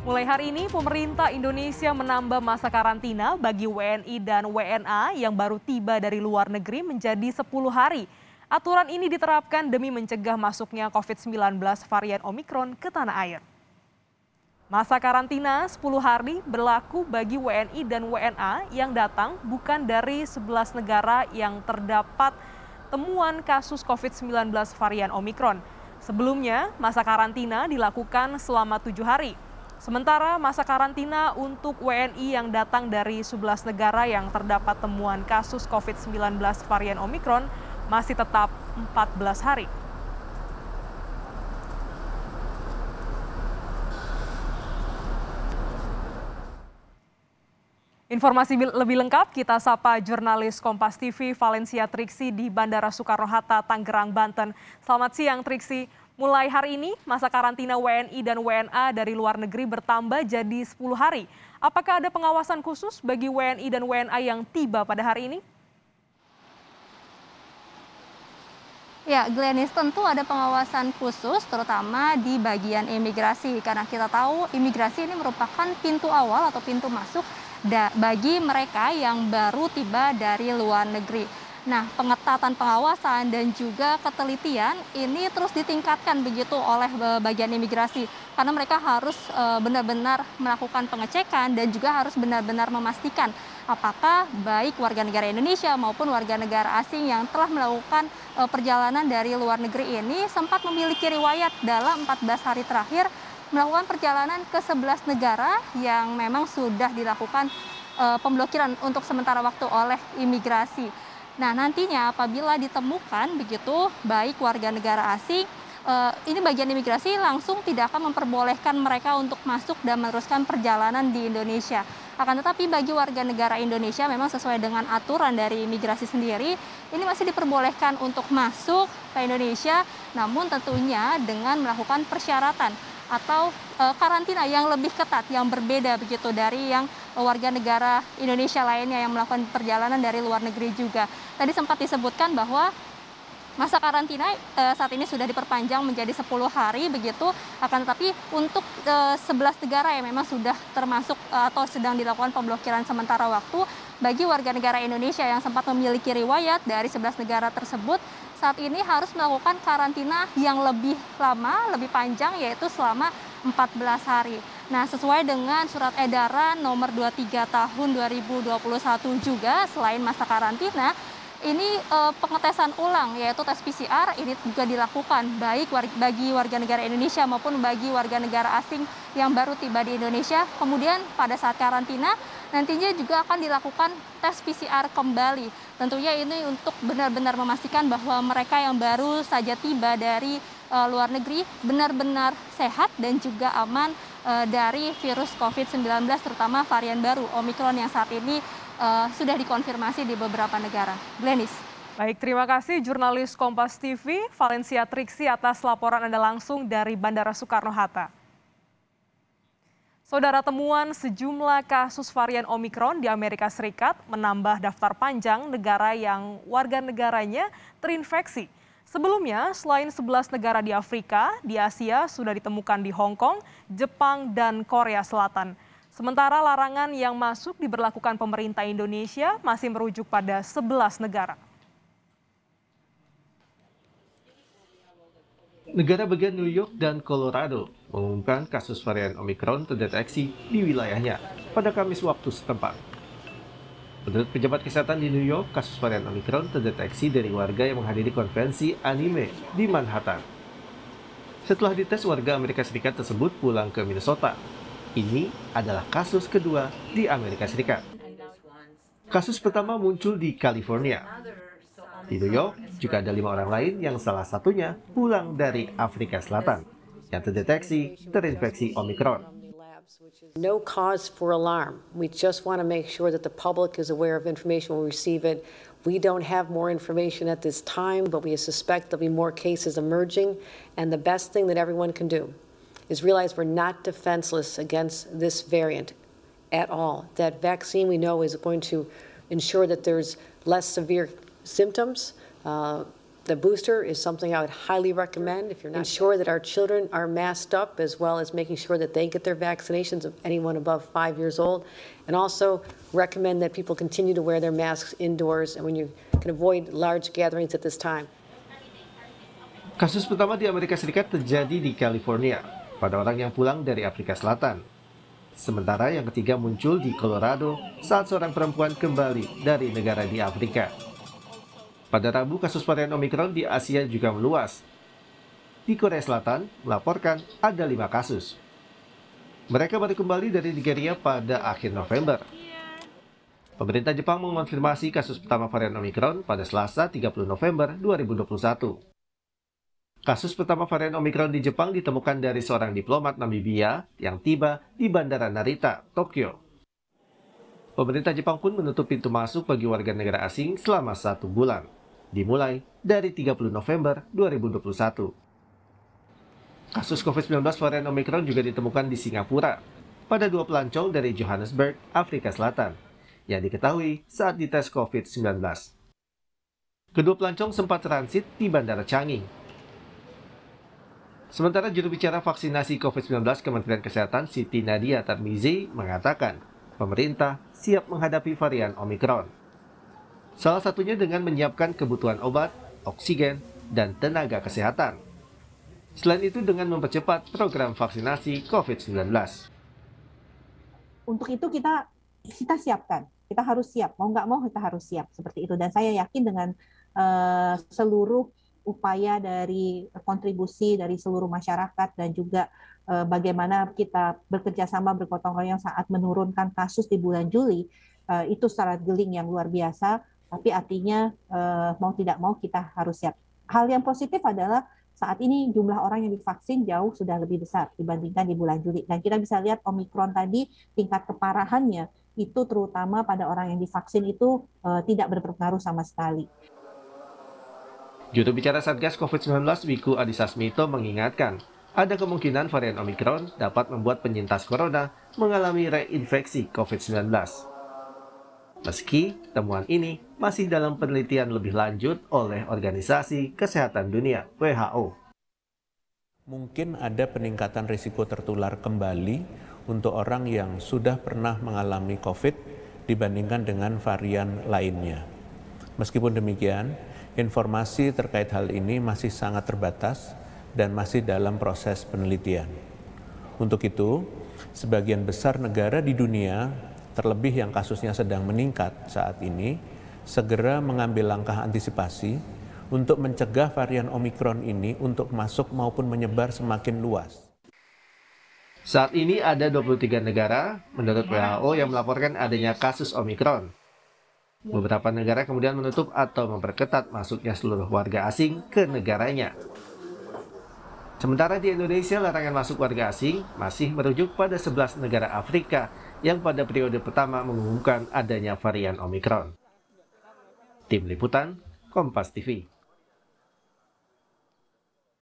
Mulai hari ini, pemerintah Indonesia menambah masa karantina bagi WNI dan WNA yang baru tiba dari luar negeri menjadi 10 hari. Aturan ini diterapkan demi mencegah masuknya COVID-19 varian Omikron ke tanah air. Masa karantina 10 hari berlaku bagi WNI dan WNA yang datang bukan dari 11 negara yang terdapat temuan kasus COVID-19 varian Omikron. Sebelumnya, masa karantina dilakukan selama 7 hari. Sementara masa karantina untuk WNI yang datang dari 11 negara yang terdapat temuan kasus COVID-19 varian Omikron masih tetap 14 hari. Informasi lebih lengkap kita sapa jurnalis Kompas TV Valencia Triksi di Bandara Soekarno-Hatta, Tangerang, Banten. Selamat siang Triksi. Mulai hari ini masa karantina WNI dan WNA dari luar negeri bertambah jadi 10 hari. Apakah ada pengawasan khusus bagi WNI dan WNA yang tiba pada hari ini? Ya, Glenis, tentu ada pengawasan khusus terutama di bagian imigrasi karena kita tahu imigrasi ini merupakan pintu awal atau pintu masuk bagi mereka yang baru tiba dari luar negeri. Nah, pengetatan pengawasan dan juga ketelitian ini terus ditingkatkan begitu oleh bagian imigrasi karena mereka harus benar-benar melakukan pengecekan dan juga harus benar-benar memastikan apakah baik warga negara Indonesia maupun warga negara asing yang telah melakukan perjalanan dari luar negeri ini sempat memiliki riwayat dalam 14 hari terakhir melakukan perjalanan ke 11 negara yang memang sudah dilakukan pemblokiran untuk sementara waktu oleh imigrasi. Nah, nantinya apabila ditemukan begitu baik warga negara asing, ini bagian imigrasi langsung tidak akan memperbolehkan mereka untuk masuk dan meneruskan perjalanan di Indonesia. Akan tetapi bagi warga negara Indonesia memang sesuai dengan aturan dari imigrasi sendiri, ini masih diperbolehkan untuk masuk ke Indonesia, namun tentunya dengan melakukan persyaratan atau karantina yang lebih ketat, yang berbeda begitu dari yang warga negara Indonesia lainnya yang melakukan perjalanan dari luar negeri juga. Tadi sempat disebutkan bahwa masa karantina saat ini sudah diperpanjang menjadi 10 hari begitu, akan tetapi untuk 11 negara yang memang sudah termasuk atau sedang dilakukan pemblokiran sementara waktu, bagi warga negara Indonesia yang sempat memiliki riwayat dari 11 negara tersebut, saat ini harus melakukan karantina yang lebih lama, lebih panjang, yaitu selama 14 hari. Nah, sesuai dengan surat edaran nomor 23 tahun 2021 juga, selain masa karantina, ini pengetesan ulang yaitu tes PCR ini juga dilakukan baik bagi warga negara Indonesia maupun bagi warga negara asing yang baru tiba di Indonesia. Kemudian pada saat karantina nantinya juga akan dilakukan tes PCR kembali. Tentunya ini untuk benar-benar memastikan bahwa mereka yang baru saja tiba dari luar negeri benar-benar sehat dan juga aman dari virus COVID-19 terutama varian baru Omikron yang saat ini sudah dikonfirmasi di beberapa negara. Glenis. Baik, terima kasih jurnalis Kompas TV Valencia Triksi atas laporan Anda langsung dari Bandara Soekarno-Hatta. Saudara, temuan sejumlah kasus varian Omikron di Amerika Serikat menambah daftar panjang negara yang warga negaranya terinfeksi. Sebelumnya, selain 11 negara di Afrika, di Asia sudah ditemukan di Hong Kong, Jepang, dan Korea Selatan. Sementara larangan yang masuk diberlakukan pemerintah Indonesia masih merujuk pada 11 negara. Negara bagian New York dan Colorado mengumumkan kasus varian Omikron terdeteksi di wilayahnya pada Kamis waktu setempat. Menurut pejabat kesehatan di New York, kasus varian Omikron terdeteksi dari warga yang menghadiri konvensi anime di Manhattan. Setelah dites, warga Amerika Serikat tersebut pulang ke Minnesota. Ini adalah kasus kedua di Amerika Serikat. Kasus pertama muncul di California. Di New York juga ada 5 orang lain yang salah satunya pulang dari Afrika Selatan yang terdeteksi terinfeksi Omikron. No cause for alarm. We just want to make sure that the public is aware of information when we receive it. We don't have more information at this time, but we suspect there'll be more cases emerging. And the best thing that everyone can do is realize we're not defenseless against this variant at all. That vaccine we know is going to ensure that there's less severe symptoms, The booster is something I would highly recommend if you're not ensure that our children are masked up, as well as making sure that they get their vaccinations of anyone above 5 years old, and also recommend that people continue to wear their masks indoors and when you can avoid large gatherings at this time. Kasus pertama di Amerika Serikat terjadi di California pada orang yang pulang dari Afrika Selatan. Sementara yang ketiga muncul di Colorado saat seorang perempuan kembali dari negara di Afrika. Pada Rabu, kasus varian Omikron di Asia juga meluas. Di Korea Selatan melaporkan ada 5 kasus. Mereka baru kembali dari Nigeria pada akhir November. Pemerintah Jepang mengonfirmasi kasus pertama varian Omikron pada Selasa 30 November 2021. Kasus pertama varian Omikron di Jepang ditemukan dari seorang diplomat Namibia yang tiba di Bandara Narita, Tokyo. Pemerintah Jepang pun menutup pintu masuk bagi warga negara asing selama 1 bulan, dimulai dari 30 November 2021. Kasus COVID-19 varian Omikron juga ditemukan di Singapura pada 2 pelancong dari Johannesburg, Afrika Selatan, yang diketahui saat dites COVID-19. Kedua pelancong sempat transit di Bandara Changi. Sementara juru bicara vaksinasi COVID-19 Kementerian Kesehatan Siti Nadia Tarmizi mengatakan pemerintah siap menghadapi varian Omikron. Salah satunya dengan menyiapkan kebutuhan obat, oksigen, dan tenaga kesehatan. Selain itu dengan mempercepat program vaksinasi COVID-19. Untuk itu kita siapkan, kita harus siap, mau nggak mau kita harus siap seperti itu. Dan saya yakin dengan seluruh upaya dari kontribusi dari seluruh masyarakat dan juga bagaimana kita bekerja sama bergotong royong saat menurunkan kasus di bulan Juli, itu secara geling yang luar biasa, tapi artinya mau tidak mau kita harus siap. Hal yang positif adalah saat ini jumlah orang yang divaksin jauh sudah lebih besar dibandingkan di bulan Juli. Dan kita bisa lihat Omikron tadi tingkat keparahannya itu terutama pada orang yang divaksin itu tidak berpengaruh sama sekali. Juru bicara Satgas COVID-19 Wiku Adhisa Smito mengingatkan, ada kemungkinan varian Omikron dapat membuat penyintas corona mengalami reinfeksi COVID-19. Meski temuan ini masih dalam penelitian lebih lanjut oleh Organisasi Kesehatan Dunia (WHO). Mungkin ada peningkatan risiko tertular kembali untuk orang yang sudah pernah mengalami COVID dibandingkan dengan varian lainnya. Meskipun demikian, informasi terkait hal ini masih sangat terbatas dan masih dalam proses penelitian. Untuk itu, sebagian besar negara di dunia, terlebih yang kasusnya sedang meningkat saat ini, segera mengambil langkah antisipasi untuk mencegah varian Omikron ini untuk masuk maupun menyebar semakin luas. Saat ini ada 23 negara menurut WHO yang melaporkan adanya kasus Omikron. Beberapa negara kemudian menutup atau memperketat masuknya seluruh warga asing ke negaranya. Sementara di Indonesia, larangan masuk warga asing masih merujuk pada 11 negara Afrika yang pada periode pertama mengumumkan adanya varian Omikron. Tim Liputan, Kompas TV.